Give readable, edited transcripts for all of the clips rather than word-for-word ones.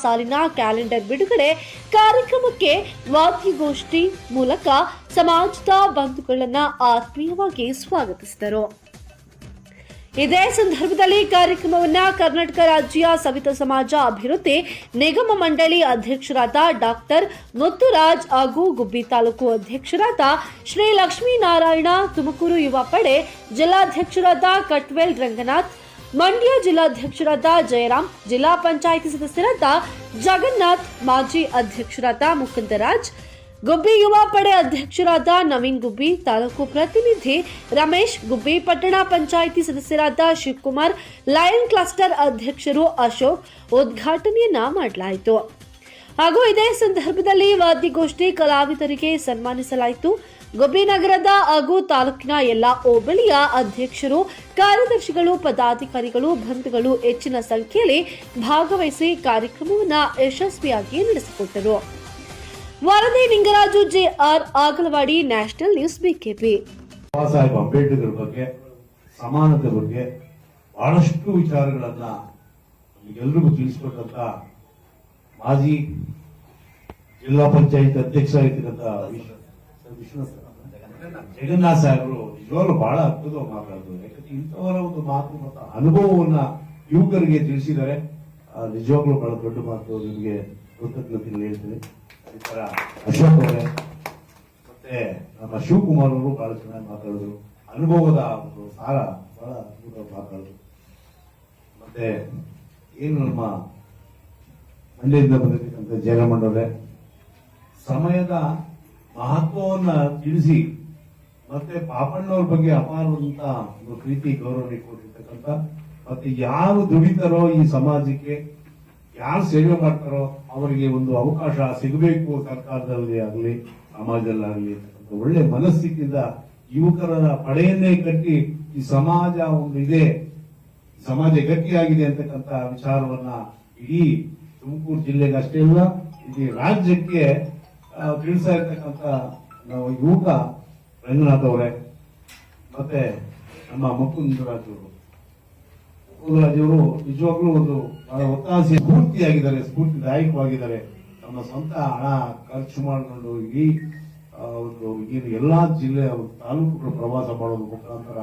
ಸಾಲಿನ ಕ್ಯಾಲೆಂಡರ್ ಬಿಡುಗಡೆ ಕಾರ್ಯಕ್ರಮಕ್ಕೆ ವಾದ್ಯಗೋಷ್ಠಿ ಮೂಲಕ ಸಮಾಜದ ಬಂಧುಗಳನ್ನು ಆತ್ಮೀಯವಾಗಿ ಸ್ವಾಗತಿಸಿದರು. ಇದೇ ಸಂದರ್ಭದಲ್ಲಿ ಕಾರ್ಯಕ್ರಮವನ್ನು ಕರ್ನಾಟಕ ರಾಜ್ಯ ಸವಿತಾ ಸಮಾಜ ಅಭಿವೃದ್ಧಿ ನಿಗಮ ಮಂಡಳಿ ಅಧ್ಯಕ್ಷರಾದ ಡಾಕ್ಟರ್ ಮುತ್ತುರಾಜ್ ಹಾಗೂ ಗುಬ್ಬಿ ತಾಲೂಕು ಅಧ್ಯಕ್ಷರಾದ ಶ್ರೀ ಲಕ್ಷ್ಮೀನಾರಾಯಣ, ತುಮಕೂರು ಯುವ ಪಡೆ ಜಿಲ್ಲಾಧ್ಯಕ್ಷರಾದ ಕಟ್ವೇಲ್ ರಂಗನಾಥ್, ಮಂಡ್ಯ ಜಿಲ್ಲಾಧ್ಯಕ್ಷರಾದ ಜಯರಾಮ್, ಜಿಲ್ಲಾ ಪಂಚಾಯಿತಿ ಸದಸ್ಯರಾದ ಜಗನ್ನಾಥ್, ಮಾಜಿ ಅಧ್ಯಕ್ಷರಾದ ಮುಕುಂದರಾಜ್, ಗುಬ್ಬಿ ಯುವ ಪಡೆ ಅಧ್ಯಕ್ಷರಾದ ನವೀನ್ ಗುಬ್ಬಿ, ತಾಲೂಕು ಪ್ರತಿನಿಧಿ ರಮೇಶ್ ಗುಬ್ಬಿ, ಪಟ್ಟಣ ಪಂಚಾಯಿತಿ ಸದಸ್ಯರಾದ ಶಿವಕುಮಾರ್, ಲಯನ್ ಕ್ಲಸ್ಟರ್ ಅಧ್ಯಕ್ಷರು ಅಶೋಕ್ ಉದ್ಘಾಟನೆಯನ್ನ ಮಾಡಲಾಯಿತು. ಹಾಗೂ ಇದೇ ಸಂದರ್ಭದಲ್ಲಿ ವಾದ್ಯಗೋಷ್ಠಿ ಕಲಾವಿದರಿಗೆ ಸನ್ಮಾನಿಸಲಾಯಿತು. ಗುಬ್ಬಿ ನಗರದ ಹಾಗೂ ತಾಲೂಕಿನ ಎಲ್ಲಾ ಹೋಬಳಿಯ ಅಧ್ಯಕ್ಷರು, ಕಾರ್ಯದರ್ಶಿಗಳು, ಪದಾಧಿಕಾರಿಗಳು, ಬಂಧುಗಳು ಹೆಚ್ಚಿನ ಸಂಖ್ಯೆಯಲ್ಲಿ ಭಾಗವಹಿಸಿ ಕಾರ್ಯಕ್ರಮವನ್ನು ಯಶಸ್ವಿಯಾಗಿ ನಡೆಸಿಕೊಟ್ಟರು. ವರದಿ Ningaraju, JR ಆಗಲವಾಡಿ, national news, BKP. Baba Saheb Ambedkar ಬಗ್ಗೆ, ಸಮಾನತೆ ಬಗ್ಗೆ ಬಹಳಷ್ಟು ವಿಚಾರಗಳನ್ನ ನಮಗೆಲ್ಲರಿಗೂ ತಿಳಿಸಿಕೊಟ್ಟಂತ ಮಾಜಿ ಜಿಲ್ಲಾ ಪಂಚಾಯತ್ ಅಧ್ಯಕ್ಷ ಆಗಿರ್ತಕ್ಕಂಥ ಜಗನ್ನಾಥ್ ಸಾಹೇಬರು ನಿಜವಾಗ್ಲೂ ಬಹಳ ಅದ್ಭುತವಾಗಿ ಮಾತಾಡಿದ್ರು. ಯಾಕಂದ್ರೆ ಇಂಥವರ ಒಂದು ಮಾತು ಮತ್ತು ಅನುಭವವನ್ನ ಯುವಕರಿಗೆ ತಿಳಿಸಿದ್ದಾರೆ. ನಿಜವಾಗ್ಲೂ ಬಹಳ ದೊಡ್ಡ ಮಾತು. ನಿಮಗೆ ಕೃತಜ್ಞತೆಗಳು ಹೇಳ್ತೀನಿ. ಈ ತರ ಅಶೋಕ್ ಅವರೇ ಮತ್ತೆ ನಮ್ಮ ಶಿವಕುಮಾರ್ ಅವರು ಬಹಳ ಚೆನ್ನಾಗಿ ಮಾತಾಡಿದ್ರು. ಅನುಭವದ ಒಂದು ಸಾರ ಬಹಳ ಅದ್ಭುತವಾಗಿ ಮಾತಾಡಿದ್ರು. ಮತ್ತೆ ಏನು ನಮ್ಮ ಮಂಡ್ಯದಿಂದ ಬಂದಿರ್ತಕ್ಕಂಥ ಜಯರಾಮಣ್ಣವರೇ ಸಮಯದ ಮಹತ್ವವನ್ನ ತಿಳಿಸಿ ಮತ್ತೆ ಪಾಪಣ್ಣವ್ರ ಬಗ್ಗೆ ಅಪಾರವಾದಂತ ಒಂದು ಪ್ರೀತಿ ಗೌರವ ಕೊಟ್ಟಿರ್ತಕ್ಕಂಥ, ಮತ್ತೆ ಯಾರು ದುಡಿತಾರೋ ಈ ಸಮಾಜಕ್ಕೆ, ಯಾರು ಸೇವೆ ಮಾಡ್ತಾರೋ ಅವರಿಗೆ ಒಂದು ಅವಕಾಶ ಸಿಗಬೇಕು, ಸರ್ಕಾರದಲ್ಲಿ ಆಗಲಿ ಸಮಾಜದಲ್ಲಾಗಲಿ ಒಳ್ಳೆ ಮನಸ್ಥಿತಿಯಿಂದ ಯುವಕರ ಪಡೆಯನ್ನೇ ಕಟ್ಟಿ ಈ ಸಮಾಜ ಒಂದು ಇದೆ, ಸಮಾಜ ಗಟ್ಟಿಯಾಗಿದೆ ಅಂತಕ್ಕಂಥ ವಿಚಾರವನ್ನ ಇಡೀ ತುಮಕೂರು ಜಿಲ್ಲೆಗೆ ಅಷ್ಟೇ ಅಲ್ಲ ಇಡೀ ರಾಜ್ಯಕ್ಕೆ ತಿಳಿಸ್ತಾ ಇರ್ತಕ್ಕಂಥ ನಾವು ಯುವಕ ರಂಗನಾಥ್ ಅವರೇ ಮತ್ತೆ ನಮ್ಮ ಮುಕುಂದರಾಜ್ ಅವರು ನಿಜವಾಗ್ಲೂ ಒಂದು ಬಹಳ ಒತ್ತಾಸೆ ಸ್ಫೂರ್ತಿಯಾಗಿದ್ದಾರೆ, ಸ್ಫೂರ್ತಿದಾಯಕವಾಗಿದ್ದಾರೆ. ತಮ್ಮ ಸ್ವಂತ ಹಣ ಖರ್ಚು ಮಾಡಿಕೊಂಡು ಇಡೀ ಒಂದು ಎಲ್ಲಾ ಜಿಲ್ಲೆಯ ತಾಲೂಕುಗಳು ಪ್ರವಾಸ ಮಾಡೋದ್ರ ಮುಖಾಂತರ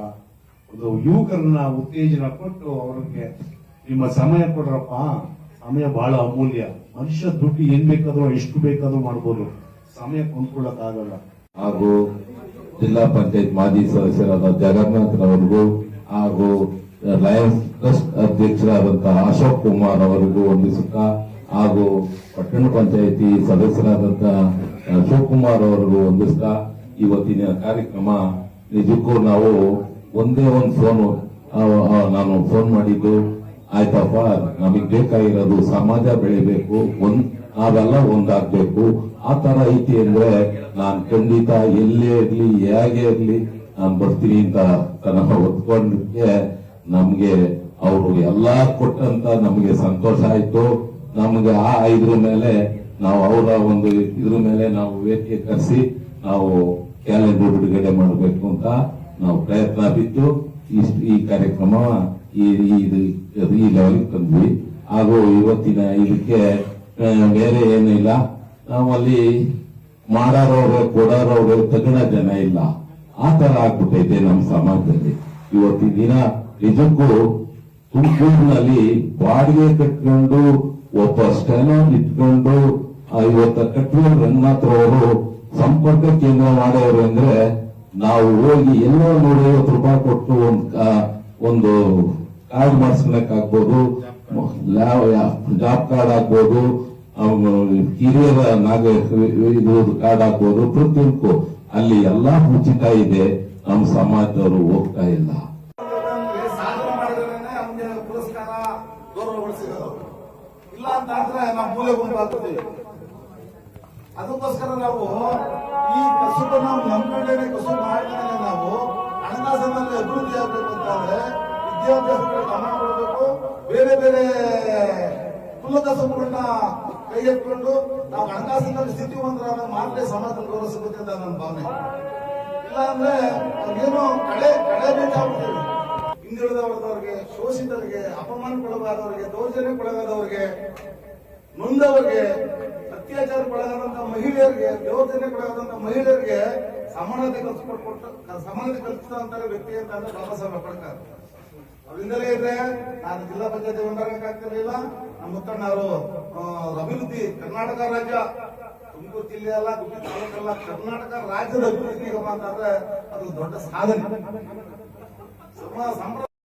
ಒಂದು ಯುವಕರನ್ನ ಉತ್ತೇಜನ ಕೊಟ್ಟು ಅವರಿಗೆ ನಿಮ್ಮ ಸಮಯ ಕೊಡ್ರಪ್ಪ, ಸಮಯ ಬಹಳ ಅಮೂಲ್ಯ, ಮನುಷ್ಯ ದುಡ್ಡು ಏನ್ ಬೇಕಾದ್ರೂ ಎಷ್ಟು ಬೇಕಾದ್ರೂ ಮಾಡ್ಬೋದು, ಸಮಯ ಕೊಂಡ್ಕೊಳ್ಳಕ್ಕಾಗಲ್ಲ. ಹಾಗೂ ಜಿಲ್ಲಾ ಪಂಚಾಯತ್ ಮಾಜಿ ಸದಸ್ಯರಾದ ಜಗನ್ನಾಥ್ ರವರಿಗೂ ಹಾಗೂ ಲಯನ್ಸ್ ಟ್ರಸ್ಟ್ ಅಧ್ಯಕ್ಷರಾದಂತಹ ಅಶೋಕ್ ಕುಮಾರ್ ಅವರಿಗೂ ವಂದಿಸುತ್ತಾ ಹಾಗೂ ಪಟ್ಟಣ ಪಂಚಾಯಿತಿ ಸದಸ್ಯರಾದಂತಹ ಶಿವಕುಮಾರ್ ಅವರಿಗೂ ವಂದಿಸುತ್ತಾ ಇವತ್ತಿನ ಕಾರ್ಯಕ್ರಮ ನಿಜಕ್ಕೂ ನಾವು ಒಂದೇ ಒಂದು ನಾನು ಫೋನ್ ಮಾಡಿದ್ದು, ಆಯ್ತಪ್ಪ ನಮಗ್ ಬೇಕಾಗಿರೋದು ಸಮಾಜ ಬೆಳಿಬೇಕು, ನಾವೆಲ್ಲ ಒಂದಾಗ್ಬೇಕು, ಆ ತರ ಐತಿ ಅಂದ್ರೆ ನಾನ್ ಖಂಡಿತ ಎಲ್ಲೇ ಇರ್ಲಿ ಹೇಗೆ ಇರ್ಲಿ ನಾನು ಬರ್ತೀನಿ ಅಂತ ಒತ್ಕೊಂಡ್ರೆ ನಮ್ಗೆ ಅವರು ಎಲ್ಲಾ ಕೊಟ್ಟಂತ ನಮ್ಗೆ ಸಂತೋಷ ಆಯ್ತು. ನಮ್ಗೆ ಇದ್ರ ಮೇಲೆ ನಾವು ಅವರ ಒಂದು ಇದ್ರ ಮೇಲೆ ನಾವು ವೇದಿಕೆ ಕರೆಸಿ ನಾವು ಕ್ಯಾಲೆಂಡರ್ ಬಿಡುಗಡೆ ಮಾಡಬೇಕು ಅಂತ ನಾವು ಪ್ರಯತ್ನ ಬಿದ್ದು ಈ ಕಾರ್ಯಕ್ರಮ ಈ ಲೆವೆಲ್ಗೆ ತಂದ್ವಿ. ಹಾಗೂ ಇವತ್ತಿನ ಇದಕ್ಕೆ ಬೇರೆ ಏನಿಲ್ಲ, ನಾವಲ್ಲಿ ಮಾಡಾರವ್ರೆ ಕೊಡೋರವ್ರೆ ತಗಣ ಜನ ಇಲ್ಲ, ಆ ತರ ಆಗ್ಬಿಟ್ಟೈತೆ ನಮ್ಮ ಸಮಾಜದಲ್ಲಿ. ಇವತ್ತಿನ ದಿನ ನಿಜಕ್ಕೂ ತುಮಕೂರಿನಲ್ಲಿ ಬಾಡಿಗೆ ಕಟ್ಕೊಂಡು ಒಬ್ಬ ಸ್ಟೆನೋ ಇಟ್ಕೊಂಡು ಇವತ್ತ ಕಟ್ವೇಲ್ ರಂಗನಾಥ್ ಅವರು ಸಂಪರ್ಕ ಕೇಂದ್ರ ಮಾಡೋರು ಅಂದ್ರೆ ನಾವು ಹೋಗಿ ಎಲ್ಲೋ 150 ರೂಪಾಯಿ ಕೊಟ್ಟು ಒಂದು ಕಾರ್ಡ್ ಮಾಡಿಸ್ಕೊಳಕ್ಕಾಗ್ಬೋದು, ಜಾಬ್ ಕಾರ್ಡ್ ಆಗ್ಬೋದು, ಹಿರಿಯರ ಕಾರ್ಡ್ ಆಗ್ಬೋದು, ಪ್ರತಿಯೊಂದಕ್ಕೂ ಅಲ್ಲಿ ಎಲ್ಲಾ ಉಚಿತ ಇದೆ. ನಮ್ಮ ಸಮಾಜದವರು ಹೋಗ್ತಾ ಇಲ್ಲ. ಅದಕ್ಕೋಸ್ಕರ ನಾವು ಈ ಕಸುಬು ನಾವು ನಂಬಿಕೊಂಡೇನೆ ಕಸುಬು ಮಾಡಿದ್ರೆ ನಾವು ಹಣಕಾಸಿನಲ್ಲಿ ಅಭಿವೃದ್ಧಿ ಆಗಬೇಕು ಅಂತಂದ್ರೆ ವಿದ್ಯಾಭ್ಯಾಸಕ್ಕೆ ಗಮನ ಕೊಡಬೇಕು. ಬೇರೆ ಬೇರೆ ಕುಲಕಸುಬುಗಳನ್ನ ಕೈ ಎತ್ಕೊಂಡು ನಾವು ಹಣಕಾಸಿನಲ್ಲಿ ಸ್ಥಿತಿವಂತರಾದ ಮಾತ್ರ ಸಮಾಜದಲ್ಲಿ ಗೌರವ ಸಿಗುತ್ತೆ ಅಂತ ನನ್ನ ಭಾವನೆ. ಇಲ್ಲ ಅಂದ್ರೆ ಏನೋ ಕಳೆ ಬೇಕಾಗ್ಬಿಡ್ತೀವಿ. ಹಿಂದುಳಿದ ವರ್ಗದವ್ರಿಗೆ, ಶೋಷಿತರಿಗೆ, ಅಪಮಾನಕ್ಕೊಳಗಾದವರಿಗೆ, ದೌರ್ಜನ್ಯಕ್ಕೊಳಗಾದವರಿಗೆ ನೊಂದವರಿಗೆ, ಅತ್ಯಾಚಾರಕ್ಕೊಳಗಾದಂತ ಮಹಿಳೆಯರಿಗೆ, ದೌರ್ಜನ್ಯಕ್ಕೊಳಗಾದಂತ ಮಹಿಳೆಯರಿಗೆ ಸಮಾನತೆ ಕಲ್ಪಿಸಿದಂತ ವ್ಯಕ್ತಿ ಅಂತ ಅಂದ್ರೆ ಬಾಬಾ ಸಾಹೇಬ್ ಅಂಬೇಡ್ಕರ್. ಅವರಿಂದಲೇ ಇದ್ರೆ ನಾನು ಜಿಲ್ಲಾ ಪಂಚಾಯತಿ ಮೆಂಬರ್ ಆಗ್ತಿರ್ಲಿಲ್ಲ. ನಮ್ಮ ಮುತ್ತಣ್ಣ ಅವರು ಅಭಿವೃದ್ಧಿ ಕರ್ನಾಟಕ ರಾಜ್ಯ, ತುಮಕೂರು ಜಿಲ್ಲೆ ಅಲ್ಲ, ಗುಬ್ಬಿ ತಾಲೂಕಲ್ಲ, ಕರ್ನಾಟಕ ರಾಜ್ಯದ ಅಭಿವೃದ್ಧಿ ನಿಗಮ ಅಂತಂದ್ರೆ ಅದು ದೊಡ್ಡ ಸಾಧನೆ.